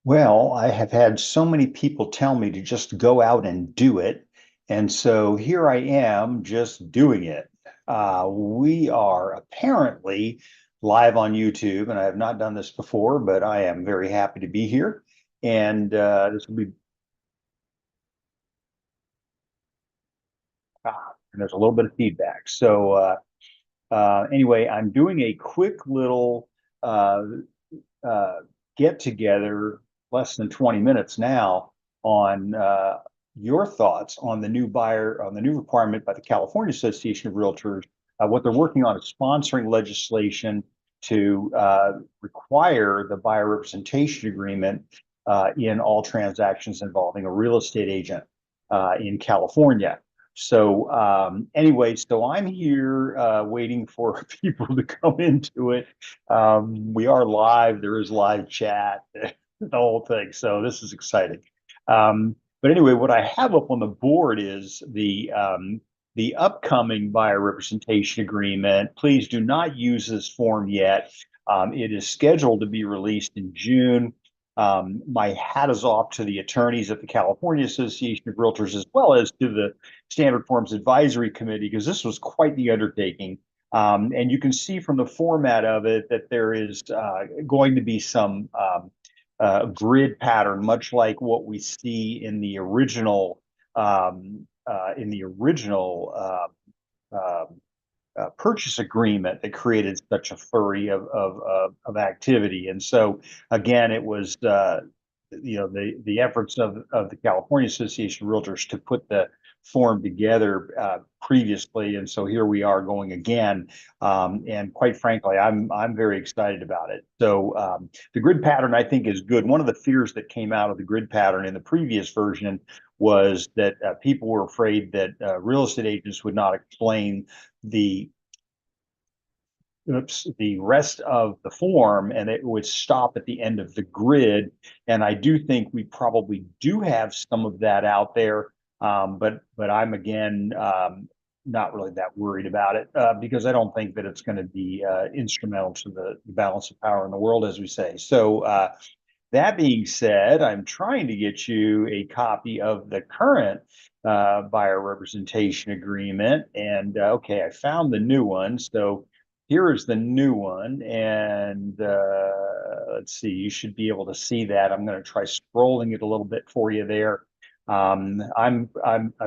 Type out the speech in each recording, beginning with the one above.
Well, I have had so many people tell me to just go out and do it. And so here I am just doing it. We are apparently live on YouTube, and I have not done this before, but I am very happy to be here. And this will be, and there's a little bit of feedback. Anyway, I'm doing a quick little uh, uh, get together, less than 20 minutes now, on your thoughts on the new requirement by the California Association of Realtors. What they're working on is sponsoring legislation to require the buyer representation agreement in all transactions involving a real estate agent in California. So I'm here waiting for people to come into it. We are live. There is live chat, the whole thing. So this is exciting. But anyway, what I have up on the board is the upcoming buyer representation agreement. Please do not use this form yet. It is scheduled to be released in June. My hat is off to the attorneys at the California Association of Realtors, as well as to the Standard Forms Advisory Committee, because this was quite the undertaking. And you can see from the format of it that there is going to be some grid pattern, much like what we see in the original purchase agreement that created such a flurry of activity. And so again, it was the efforts of the California Association of Realtors to put the form together previously, and so here we are going again. And quite frankly, I'm very excited about it. The grid pattern I think is good. One of the fears that came out of the grid pattern in the previous version was that people were afraid that real estate agents would not explain the the rest of the form, and it would stop at the end of the grid. And I do think we probably do have some of that out there, but I'm again not really that worried about it because I don't think that it's going to be instrumental to the balance of power in the world, as we say. That being said, I'm trying to get you a copy of the current buyer representation agreement. And okay, I found the new one. So here is the new one. And let's see, you should be able to see that. I'm going to try scrolling it a little bit for you there. I've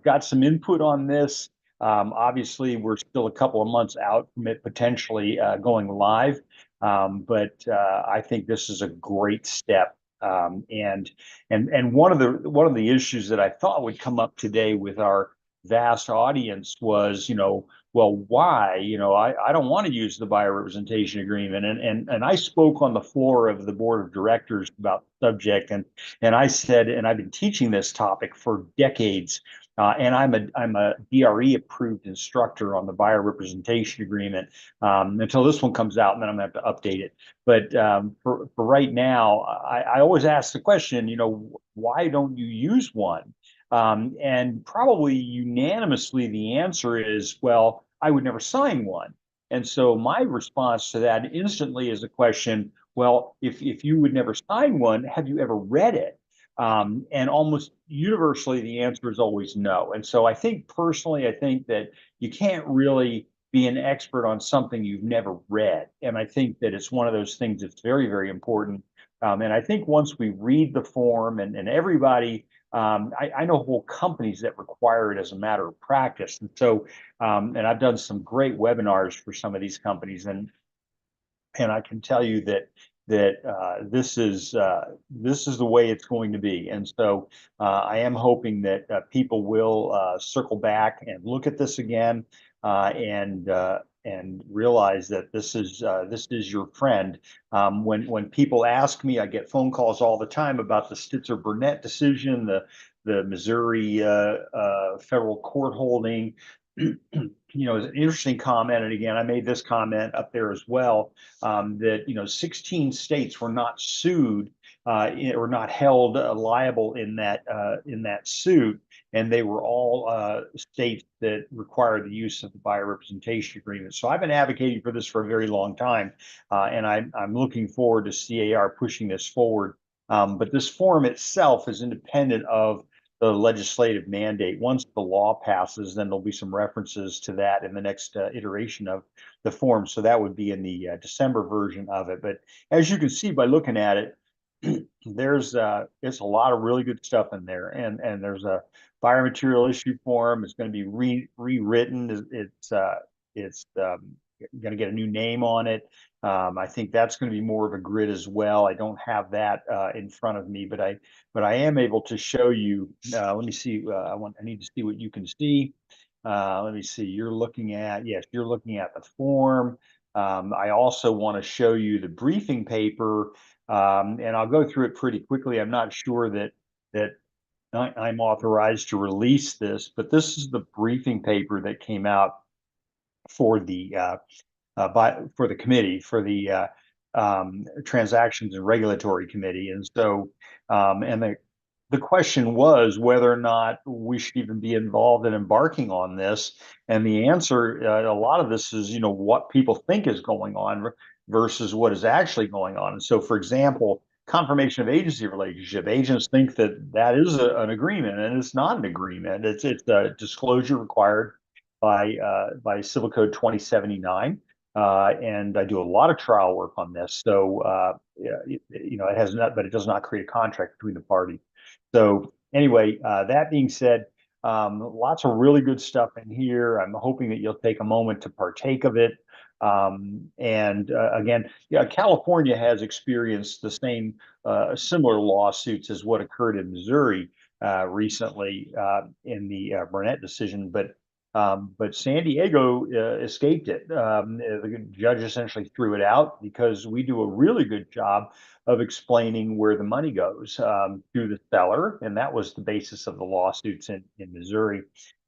got some input on this. Obviously, we're still a couple of months out from it potentially going live. But I think this is a great step. And one of the issues that I thought would come up today with our vast audience was, well, why? I don't want to use the buyer representation agreement. And I spoke on the floor of the board of directors about the subject, and I said, and I've been teaching this topic for decades. And I'm a DRE approved instructor on the buyer representation agreement until this one comes out, and then I'm going to have to update it. But for right now, I always ask the question, why don't you use one? And probably unanimously, the answer is, well, I would never sign one. And so my response to that instantly is a question, well, if you would never sign one, have you ever read it? And almost universally, the answer is always no. And so I think personally, I think that you can't really be an expert on something you've never read. And I think that it's one of those things that's very, very important. And I think once we read the form and everybody, I know whole companies that require it as a matter of practice. And I've done some great webinars for some of these companies, and I can tell you that this is the way it's going to be. And so I am hoping that people will circle back and look at this again and realize that this is your friend. When people ask me, I get phone calls all the time about the Stitzer Burnett decision, the Missouri federal court holding. It's an interesting comment. And again, I made this comment up there as well, that 16 states were not sued or not held liable in that suit, and they were all states that required the use of the buyer representation agreement. So I've been advocating for this for a very long time, and I'm looking forward to CAR pushing this forward. But this form itself is independent of the legislative mandate. Once the law passes, then there'll be some references to that in the next iteration of the form. So that would be in the December version of it. But as you can see by looking at it, it's a lot of really good stuff in there, and there's a buyer material issue form. It's going to be rewritten. It's going to get a new name on it. I think that's going to be more of a grid as well. I don't have that in front of me, but I am able to show you. Let me see. I need to see what you can see. Let me see. Yes, you're looking at the form. I also want to show you the briefing paper, and I'll go through it pretty quickly. I'm not sure that I'm authorized to release this, but this is the briefing paper that came out for the for the committee, for the Transactions and Regulatory Committee. And so, and the question was whether or not we should even be involved in embarking on this. And the answer, a lot of this is, what people think is going on versus what is actually going on. And so, for example, confirmation of agency relationship. Agents think that that is an agreement, and it's not an agreement. It's a disclosure required by Civil Code 2079. And I do a lot of trial work on this. So, it has not, but it does not create a contract between the parties. So anyway, that being said, lots of really good stuff in here. I'm hoping that you'll take a moment to partake of it. And again, yeah, California has experienced the same similar lawsuits as what occurred in Missouri recently in the Burnett decision, but San Diego escaped it. The judge essentially threw it out because we do a really good job of explaining where the money goes through the seller, and that was the basis of the lawsuits in Missouri,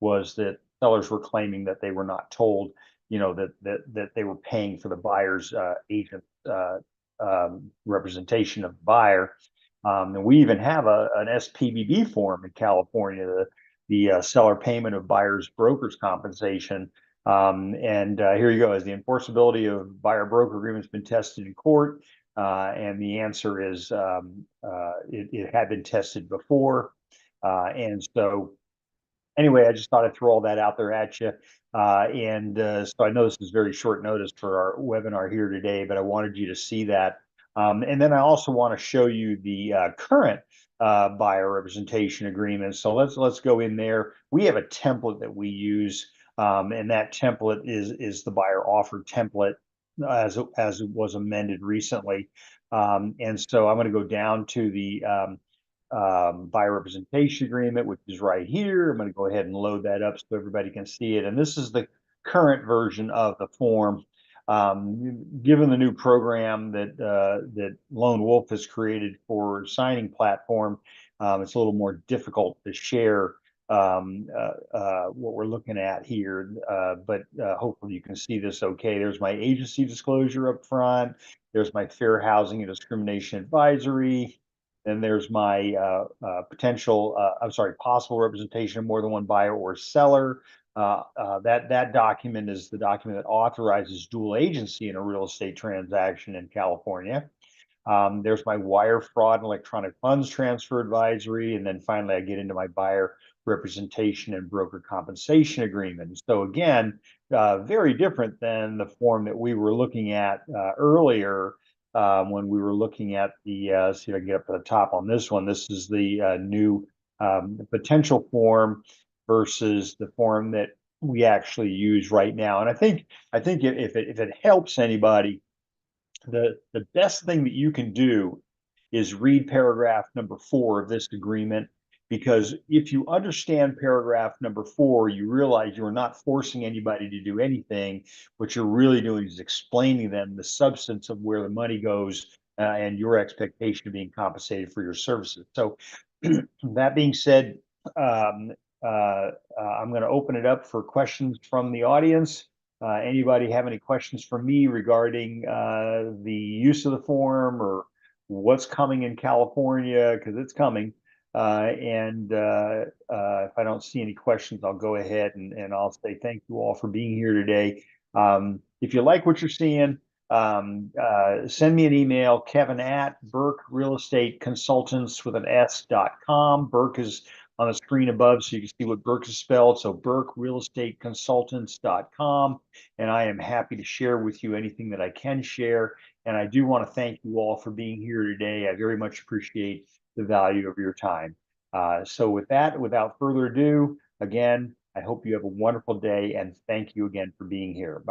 was that sellers were claiming that they were not told, that they were paying for the buyer's agent representation of the buyer. And we even have an SPBB form in California, the seller payment of buyer's broker's compensation. And here you go. Has the enforceability of buyer broker agreements been tested in court? And the answer is it had been tested before. And so anyway, I just thought I'd throw all that out there at you. So I know this is very short notice for our webinar here today, but I wanted you to see that. And then I also want to show you the current buyer representation agreement. So let's go in there. We have a template that we use, and that template is the buyer offer template as it was amended recently. And so I'm going to go down to the buyer representation agreement, which is right here. I'm going to go ahead and load that up so everybody can see it. And this is the current version of the form. Given the new program that Lone Wolf has created for signing platform, it's a little more difficult to share what we're looking at here, but hopefully you can see this okay. There's my agency disclosure up front. There's my fair housing and discrimination advisory. Then there's my possible representation of more than one buyer or seller. That document is the document that authorizes dual agency in a real estate transaction in California. There's my wire fraud and electronic funds transfer advisory. And then finally, I get into my buyer representation and broker compensation agreement. So again, very different than the form that we were looking at earlier when we were looking at the, see if I can get up to the top on this one. This is the new potential form versus the form that we actually use right now. And I think if it helps anybody, the best thing that you can do is read paragraph number 4 of this agreement, because if you understand paragraph number 4, you realize you are not forcing anybody to do anything. What you're really doing is explaining them the substance of where the money goes and your expectation of being compensated for your services. So that being said, I'm going to open it up for questions from the audience. Anybody have any questions for me regarding the use of the form or what's coming in California, because it's coming. If I don't see any questions, I'll go ahead and I'll say thank you all for being here today. If you like what you're seeing, send me an email, Kevin at Burke Real Estate Consultants with an S.com. Burke is on the screen above, so you can see what Burke is spelled. So BurkeRealEstateConsultants.com. And I am happy to share with you anything that I can share. And I do want to thank you all for being here today. I very much appreciate the value of your time. So with that, without further ado, again, I hope you have a wonderful day and thank you again for being here. Bye.